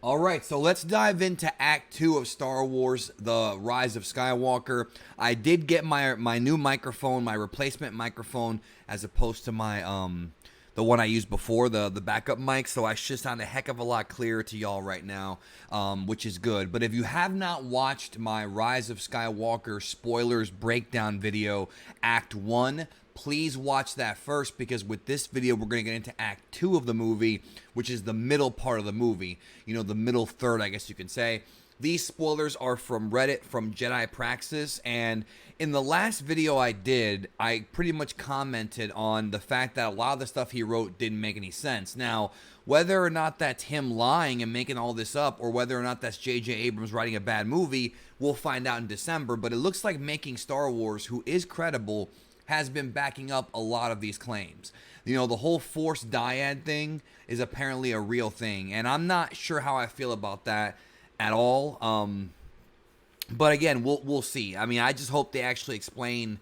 All right, so let's dive into Act 2 of Star Wars, The Rise of Skywalker. I did get my new microphone, my replacement microphone, as opposed to my the one I used before, the backup mic, so I should sound a heck of a lot clearer to y'all right now, which is good. But if you have not watched my Rise of Skywalker spoilers breakdown video, Act 1, please watch that first, because with this video we're going to get into Act 2 of the movie, which is the middle part of the movie, the middle third, I guess you can say. These spoilers are from Reddit, from JediPraxis, and in the last video I did, I pretty much commented on the fact that a lot of the stuff he wrote didn't make any sense. Now, whether or not that's him lying and making all this up, or whether or not that's J.J. Abrams writing a bad movie, we'll find out in December, but it looks like Making Star Wars, who is credible, has been backing up a lot of these claims. The whole Force dyad thing is apparently a real thing, and I'm not sure how I feel about that at all. But again, we'll see. I mean, I just hope they actually explain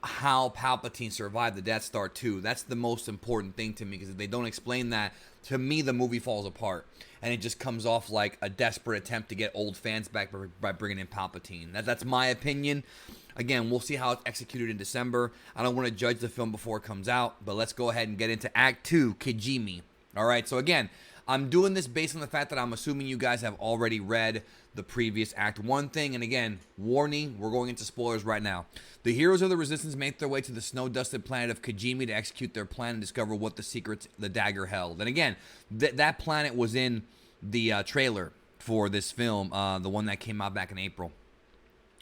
how Palpatine survived the Death Star too. That's the most important thing to me, because if they don't explain that, to me the movie falls apart, and it just comes off like a desperate attempt to get old fans back by bringing in Palpatine. That's my opinion. Again, we'll see how it's executed in December. I don't want to judge the film before it comes out, but let's go ahead and get into Act 2, Kijimi. All right, so again, I'm doing this based on the fact that I'm assuming you guys have already read the previous Act 1 thing. And again, warning, we're going into spoilers right now. The heroes of the Resistance make their way to the snow-dusted planet of Kijimi to execute their plan and discover what the secrets the dagger held. And again, that planet was in the trailer for this film, the one that came out back in April.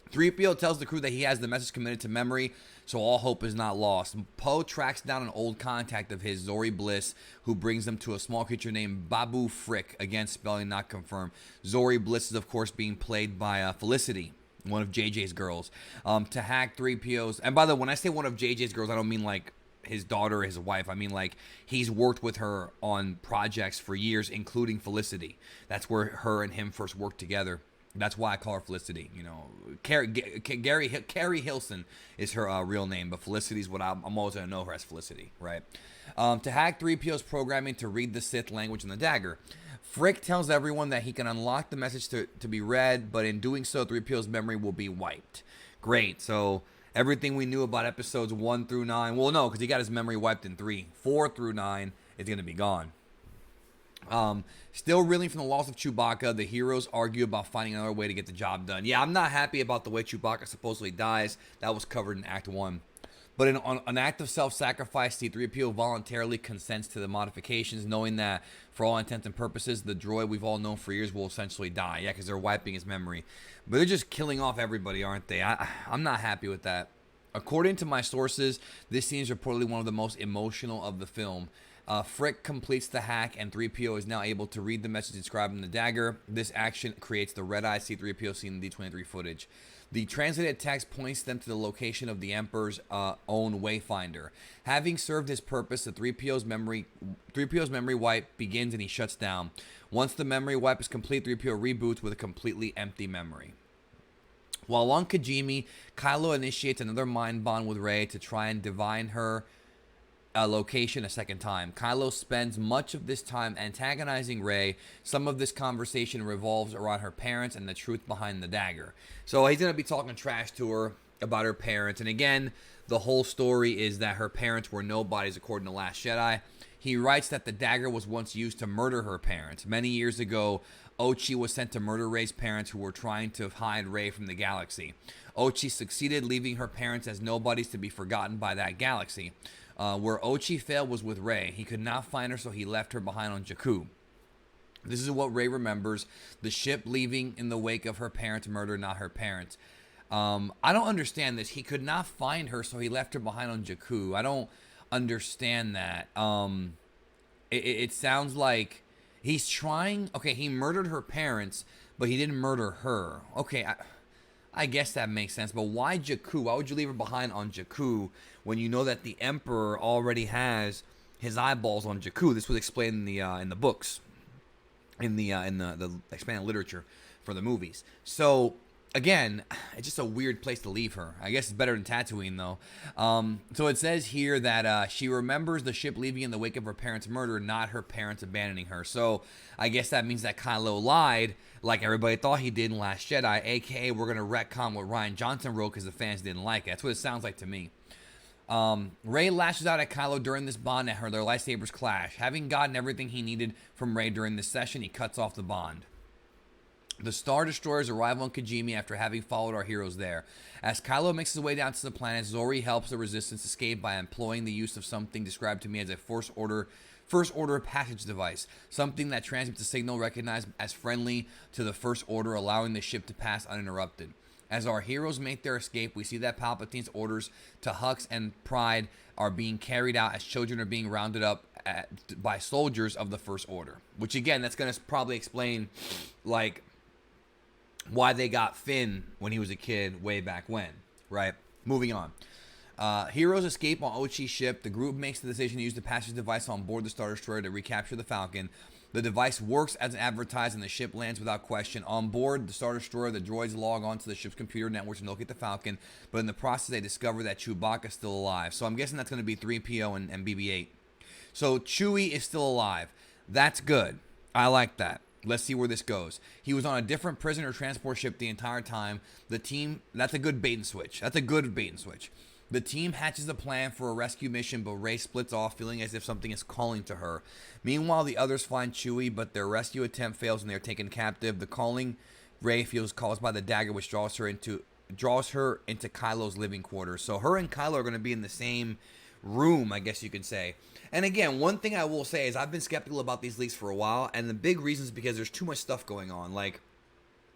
3PO tells the crew that he has the message committed to memory, so all hope is not lost. Poe tracks down an old contact of his, Zori Bliss, who brings them to a small creature named Babu Frick, again spelling not confirmed. Zori Bliss is, of course, being played by Felicity, one of JJ's girls. To hack 3PO's, and by the way, when I say one of JJ's girls, I don't mean like his daughter or his wife. I mean like he's worked with her on projects for years, including Felicity. That's where her and him first worked together. That's why I call her Felicity. Carrie Hilson is her real name, but Felicity's what I'm always going to know her as, Felicity, right? To hack 3PO's programming to read the Sith language in the dagger. Frick tells everyone that he can unlock the message to be read, but in doing so, 3PO's memory will be wiped. Great. So everything we knew about episodes 1 through 9, well, no, because he got his memory wiped in 3. 4 through 9 is going to be gone. Still reeling from the loss of Chewbacca, the heroes argue about finding another way to get the job done. Yeah, I'm not happy about the way Chewbacca supposedly dies. That was covered in Act 1. But in an act of self-sacrifice, C-3PO voluntarily consents to the modifications, knowing that, for all intents and purposes, the droid we've all known for years will essentially die. Yeah, because they're wiping his memory. But they're just killing off everybody, aren't they? I'm not happy with that. According to my sources, this scene is reportedly one of the most emotional of the film. Frick completes the hack, and 3PO is now able to read the message described in the dagger. This action creates the red-eye C-3PO seen in D23 footage. The translated text points them to the location of the Emperor's own Wayfinder. Having served his purpose, the 3PO's memory wipe begins, and he shuts down. Once the memory wipe is complete, 3PO reboots with a completely empty memory. While on Kijimi, Kylo initiates another mind bond with Rey to try and divine her location a second time. Kylo spends much of this time antagonizing Rey. Some of this conversation revolves around her parents and the truth behind the dagger. So he's going to be talking trash to her about her parents. And again, the whole story is that her parents were nobodies according to Last Jedi. He writes that the dagger was once used to murder her parents. Many years ago, Ochi was sent to murder Rey's parents, who were trying to hide Rey from the galaxy. Ochi succeeded, leaving her parents as nobodies to be forgotten by that galaxy. Where Ochi failed was with Rey. He could not find her, so he left her behind on Jakku. This is what Rey remembers: the ship leaving in the wake of her parents' murder, not her parents. I don't understand this. He could not find her, so he left her behind on Jakku. I don't understand that. It sounds like he's trying... Okay, he murdered her parents, but he didn't murder her. Okay, I guess that makes sense, but why Jakku? Why would you leave her behind on Jakku when you know that the Emperor already has his eyeballs on Jakku? This was explained in the books, in the expanded literature for the movies. So again, it's just a weird place to leave her. I guess it's better than Tatooine, though. So it says here that she remembers the ship leaving in the wake of her parents' murder, not her parents abandoning her. So I guess that means that Kylo lied, like everybody thought he did in Last Jedi, a.k.a. we're going to retcon what Rian Johnson wrote because the fans didn't like it. That's what it sounds like to me. Rey lashes out at Kylo during this bond at her. Their lightsabers clash. Having gotten everything he needed from Rey during this session, he cuts off the bond. The Star Destroyers arrive on Kijimi after having followed our heroes there. As Kylo makes his way down to the planet, Zori helps the Resistance escape by employing the use of something described to me as a First Order passage device, something that transmits a signal recognized as friendly to the First Order, allowing the ship to pass uninterrupted. As our heroes make their escape, we see that Palpatine's orders to Hux and Pride are being carried out as children are being rounded up by soldiers of the First Order. Which, again, that's going to probably explain, like, why they got Finn when he was a kid way back when, right? Moving on. Heroes escape on Ochi's ship. The group makes the decision to use the passage device on board the Star Destroyer to recapture the Falcon. The device works as advertised and the ship lands without question. On board the Star Destroyer, the droids log onto the ship's computer network to locate the Falcon, but in the process they discover that Chewbacca's still alive. So I'm guessing that's going to be 3PO and BB-8. So Chewie is still alive. That's good. I like that. Let's see where this goes. He was on a different prisoner transport ship the entire time. The team, that's a good bait and switch. The team hatches a plan for a rescue mission, but Rey splits off, feeling as if something is calling to her. Meanwhile, the others find Chewie, but their rescue attempt fails and they are taken captive. The calling Rey feels caused by the dagger, which draws her into Kylo's living quarters. So her and Kylo are going to be in the same room, I guess you could say. And again, one thing I will say is I've been skeptical about these leaks for a while, and the big reason is because there's too much stuff going on. Like,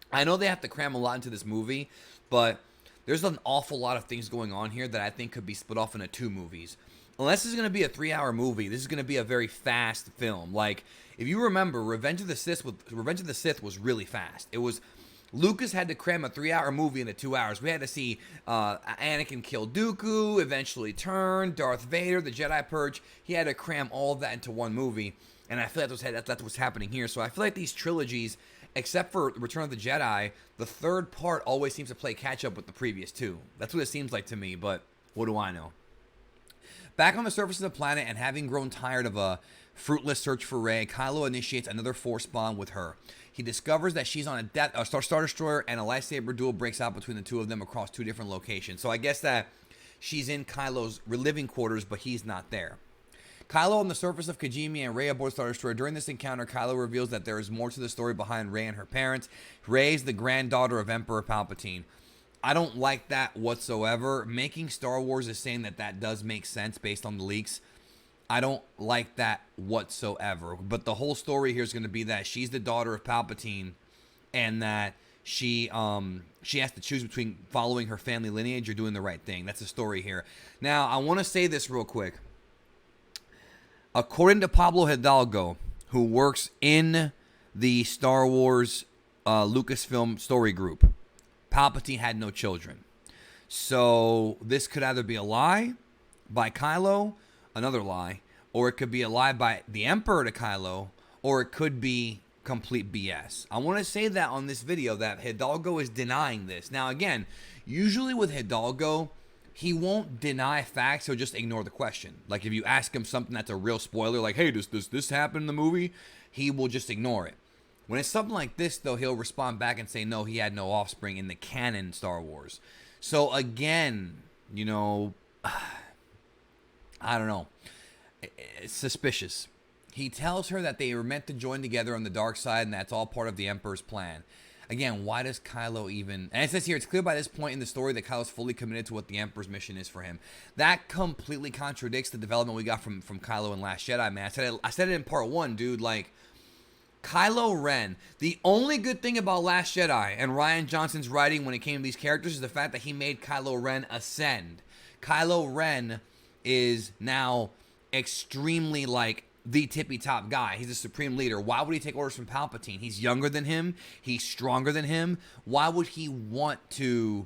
I know they have to cram a lot into this movie, but there's an awful lot of things going on here that I think could be split off into 2 movies. Unless this is going to be a 3-hour movie, this is going to be a very fast film. Like, if you remember, Revenge of the Sith was really fast. It was Lucas had to cram a 3-hour movie into 2 hours. We had to see Anakin kill Dooku, eventually turn, Darth Vader, the Jedi Purge. He had to cram all of that into one movie, and I feel like that's what's happening here. So I feel like these trilogies, except for Return of the Jedi, the third part always seems to play catch-up with the previous 2. That's what it seems like to me, but what do I know? Back on the surface of the planet and having grown tired of a fruitless search for Rey, Kylo initiates another Force bond with her. He discovers that she's on a Star Destroyer, and a lightsaber duel breaks out between the 2 of them across 2 different locations. So I guess that she's in Kylo's living quarters, but he's not there. Kylo on the surface of Kijimi and Rey aboard Star Destroyer. During this encounter, Kylo reveals that there is more to the story behind Rey and her parents. Rey is the granddaughter of Emperor Palpatine. I don't like that whatsoever. Making Star Wars is saying that does make sense based on the leaks. I don't like that whatsoever. But the whole story here is going to be that she's the daughter of Palpatine, and that she has to choose between following her family lineage or doing the right thing. That's the story here. Now, I want to say this real quick. According to Pablo Hidalgo, who works in the Star Wars Lucasfilm story group, Palpatine had no children. So this could either be a lie by Kylo, another lie, or it could be a lie by the Emperor to Kylo, or it could be complete BS. I want to say that on this video that Hidalgo is denying this. Now again, usually with Hidalgo, he won't deny facts, he'll just ignore the question. Like if you ask him something that's a real spoiler, like, hey, does this happen in the movie? He will just ignore it. When it's something like this, though, he'll respond back and say, no, he had no offspring in the canon Star Wars. So again, you know, I don't know. It's suspicious. He tells her that they were meant to join together on the dark side, and that's all part of the Emperor's plan. Again, why does Kylo even... And it says here, it's clear by this point in the story that Kylo's fully committed to what the Emperor's mission is for him. That completely contradicts the development we got from Kylo in Last Jedi, man. I said it in part 1, dude. Like, Kylo Ren, the only good thing about Last Jedi and Rian Johnson's writing when it came to these characters is the fact that he made Kylo Ren ascend. Kylo Ren is now extremely, like, the tippy-top guy. He's a supreme leader. Why would he take orders from Palpatine? He's younger than him. He's stronger than him. Why would he want to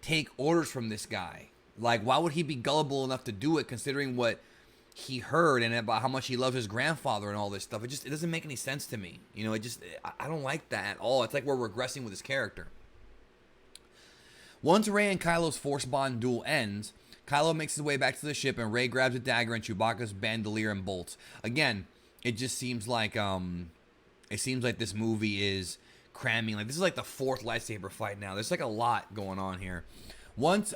take orders from this guy? Like, why would he be gullible enough to do it, considering what he heard and about how much he loves his grandfather and all this stuff? It doesn't make any sense to me. You know, I don't like that at all. It's like we're regressing with his character. Once Rey and Kylo's Force Bond duel ends, Kylo makes his way back to the ship, and Rey grabs a dagger and Chewbacca's bandolier and bolts. Again, it just seems like this movie is cramming. Like, this is like the 4th lightsaber fight now. There's like a lot going on here. Once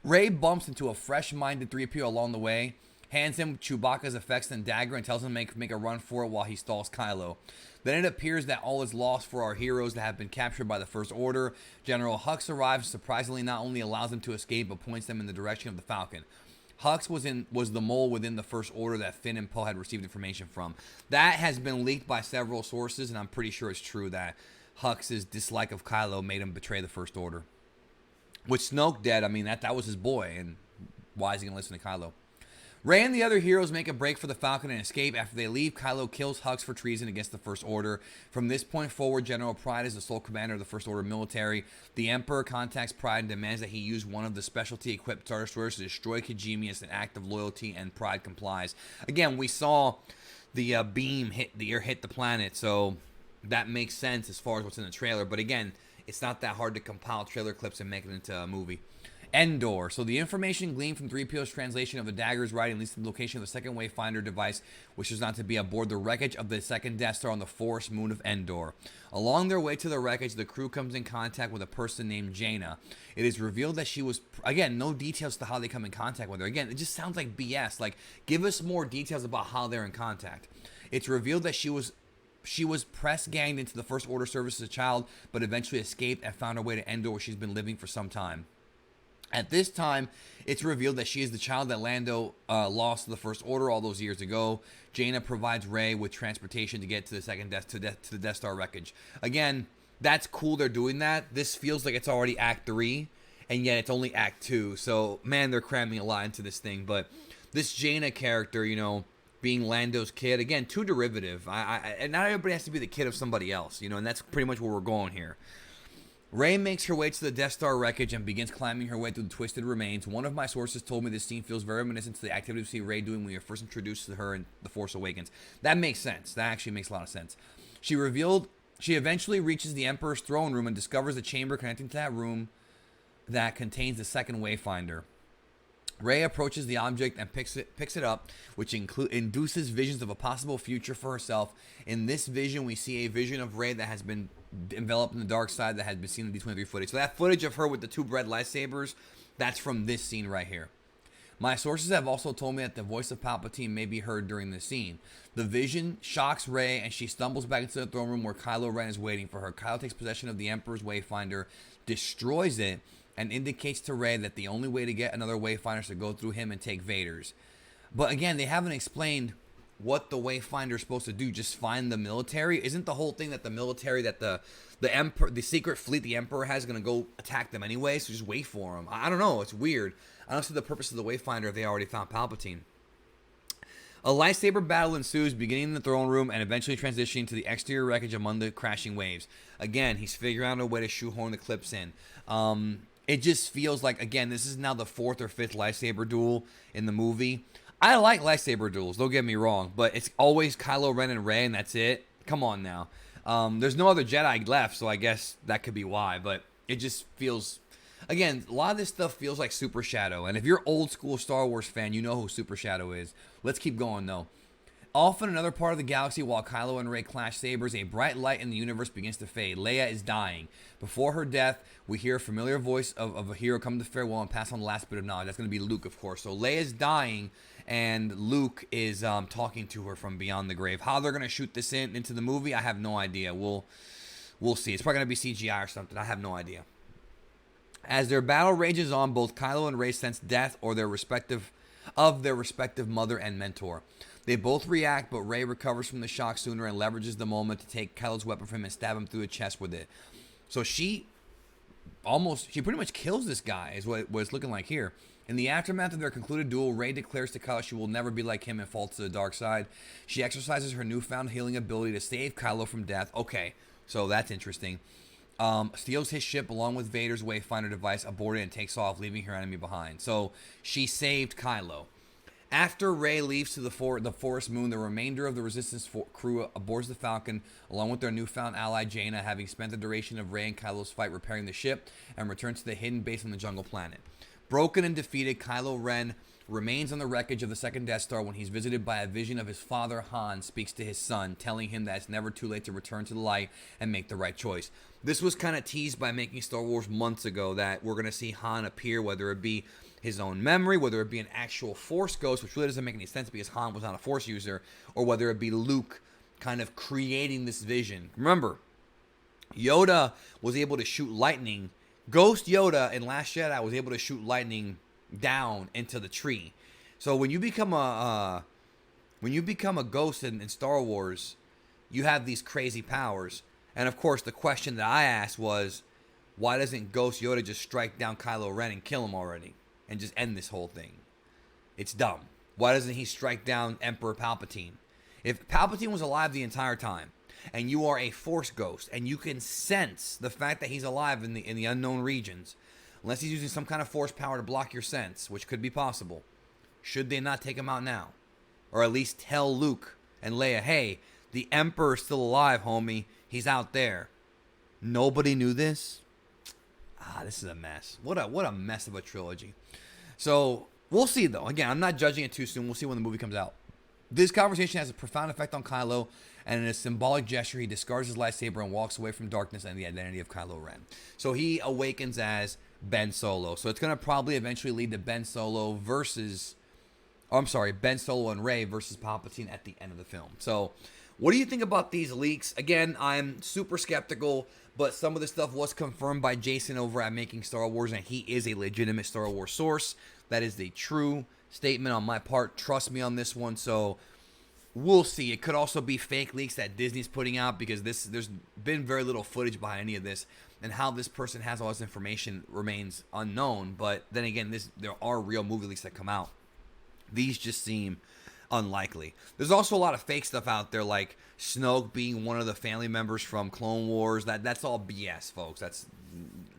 Rey bumps into a fresh-minded 3PO along the way, hands him Chewbacca's effects and dagger, and tells him to make a run for it while he stalls Kylo. Then it appears that all is lost for our heroes that have been captured by the First Order. General Hux arrives, surprisingly not only allows them to escape, but points them in the direction of the Falcon. Hux was the mole within the First Order that Finn and Poe had received information from. That has been leaked by several sources, and I'm pretty sure it's true that Hux's dislike of Kylo made him betray the First Order. With Snoke dead, I mean, that was his boy, and why is he going to listen to Kylo? Rey and the other heroes make a break for the Falcon and escape. After they leave, Kylo kills Hux for treason against the First Order. From this point forward, General Pryde is the sole commander of the First Order military. The Emperor contacts Pryde and demands that he use one of the specialty-equipped Star Destroyers to destroy Kijimi as an act of loyalty, and Pryde complies. Again, we saw the beam hit the planet, so that makes sense as far as what's in the trailer. But again, it's not that hard to compile trailer clips and make it into a movie. Endor. So the information gleaned from 3PO's translation of the dagger's writing leads to the location of the second Wayfinder device, which is not to be aboard the wreckage of the second Death Star on the forest moon of Endor. Along their way to the wreckage, the crew comes in contact with a person named Jaina. It is revealed that she was, again, no details to how they come in contact with her. Again, it just sounds like BS. Like, give us more details about how they're in contact. It's revealed that she was press ganged into the First Order service as a child, but eventually escaped and found her way to Endor, where she's been living for some time. At this time, it's revealed that she is the child that Lando lost to the First Order all those years ago. Jaina provides Rey with transportation to get to the second to the Death Star wreckage. Again, that's cool they're doing that. This feels like it's already Act 3, and yet it's only Act 2. So, man, they're cramming a lot into this thing. But this Jaina character, you know, being Lando's kid, again, too derivative. And not everybody has to be the kid of somebody else, you know, and that's pretty much where we're going here. Rey makes her way to the Death Star wreckage and begins climbing her way through the twisted remains. One of my sources told me this scene feels very reminiscent to the activity we see Rey doing when we are first introduced to her in The Force Awakens. That makes sense. That actually makes a lot of sense. She eventually reaches the Emperor's throne room and discovers a chamber connecting to that room that contains the second Wayfinder. Rey approaches the object and picks it up, which induces visions of a possible future for herself. In this vision, we see a vision of Rey that has been enveloped in the dark side that has been seen in the D23 footage. So that footage of her with the two red lightsabers, that's from this scene right here. My sources have also told me that the voice of Palpatine may be heard during this scene. The vision shocks Rey, and she stumbles back into the throne room where Kylo Ren is waiting for her. Kylo takes possession of the Emperor's Wayfinder, destroys it, and indicates to Rey that the only way to get another Wayfinder is to go through him and take Vader's. But again, they haven't explained what the Wayfinder is supposed to do. Just find the military? Isn't the whole thing that the military, that the Emperor, the secret fleet the Emperor has, going to go attack them anyway? So just wait for them. I don't know. It's weird. I don't see the purpose of the Wayfinder if they already found Palpatine. A lightsaber battle ensues, beginning in the throne room and eventually transitioning to the exterior wreckage among the crashing waves. Again, he's figuring out a way to shoehorn the clips in. It just feels like, again, this is now the 4th or 5th lightsaber duel in the movie. I like lightsaber duels, don't get me wrong, but it's always Kylo Ren and Rey, and that's it. Come on now. There's no other Jedi left, so I guess that could be why, but it just feels... Again, a lot of this stuff feels like Super Shadow, and if you're old school Star Wars fan, you know who Super Shadow is. Let's keep going, though. Off in another part of the galaxy, while Kylo and Rey clash sabers, a bright light in the universe begins to fade. Leia is dying. Before her death, we hear a familiar voice of a hero come to farewell and pass on the last bit of knowledge. That's going to be Luke, of course. So Leia's dying, and Luke is talking to her from beyond the grave. How they're going to shoot this into the movie, I have no idea. We'll see. It's probably going to be CGI or something. I have no idea. As their battle rages on, both Kylo and Rey sense death or their respective mother and mentor. They both react, but Rey recovers from the shock sooner and leverages the moment to take Kylo's weapon from him and stab him through the chest with it. So she pretty much kills this guy, is what it's looking like here. In the aftermath of their concluded duel, Rey declares to Kylo she will never be like him and falls to the dark side. She exercises her newfound healing ability to save Kylo from death. Okay, so that's interesting. Steals his ship along with Vader's Wayfinder device, aborted, and takes off, leaving her enemy behind. So she saved Kylo. After Rey leaves to the forest moon, the remainder of the Resistance crew aboards the Falcon, along with their newfound ally Jaina, having spent the duration of Rey and Kylo's fight repairing the ship, and return to the hidden base on the jungle planet. Broken and defeated, Kylo Ren remains on the wreckage of the second Death Star when he's visited by a vision of his father. Han speaks to his son, telling him that it's never too late to return to the light and make the right choice. This was kind of teased by Making Star Wars months ago, that we're going to see Han appear, whether it be his own memory, whether it be an actual Force ghost, which really doesn't make any sense because Han was not a Force user, or whether it be Luke kind of creating this vision. Remember, Yoda was able to shoot lightning. Ghost Yoda in Last Jedi was able to shoot lightning down into the tree. So when you become a ghost in Star Wars, you have these crazy powers. And of course, the question that I asked was, why doesn't Ghost Yoda just strike down Kylo Ren and kill him already and just end this whole thing? It's dumb. Why doesn't he strike down Emperor Palpatine? If Palpatine was alive the entire time, and you are a Force ghost, and you can sense the fact that he's alive in the unknown regions, unless he's using some kind of Force power to block your sense, which could be possible, should they not take him out now? Or at least tell Luke and Leia, hey, the Emperor's still alive, homie. He's out there. Nobody knew this? This is a mess. What a mess of a trilogy. So, we'll see, though. Again, I'm not judging it too soon. We'll see when the movie comes out. This conversation has a profound effect on Kylo, and in a symbolic gesture, he discards his lightsaber and walks away from darkness and the identity of Kylo Ren. So he awakens as Ben Solo. So it's going to probably eventually lead to Ben Solo and Rey versus Palpatine at the end of the film. So what do you think about these leaks? Again, I'm super skeptical, but some of this stuff was confirmed by Jason over at Making Star Wars, and he is a legitimate Star Wars source. That is the true statement on my part. Trust me on this one. So we'll see. It could also be fake leaks that Disney's putting out, because there's been very little footage behind any of this, and how this person has all this information remains unknown. But then again, there are real movie leaks that come out. These just seem unlikely. There's also a lot of fake stuff out there, like Snoke being one of the family members from Clone Wars. That's all BS, folks.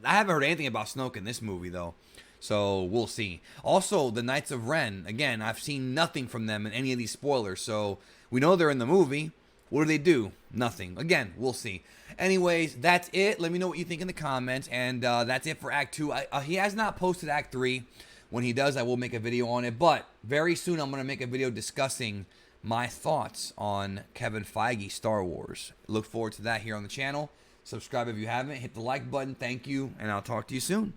I haven't heard anything about Snoke in this movie, though. So we'll see. Also, the Knights of Ren. Again, I've seen nothing from them in any of these spoilers. So we know they're in the movie. What do? Nothing. Again, we'll see. Anyways, that's it. Let me know what you think in the comments. And that's it for Act 2. He has not posted Act 3. When he does, I will make a video on it. But very soon, I'm going to make a video discussing my thoughts on Kevin Feige's Star Wars. Look forward to that here on the channel. Subscribe if you haven't. Hit the like button. Thank you. And I'll talk to you soon.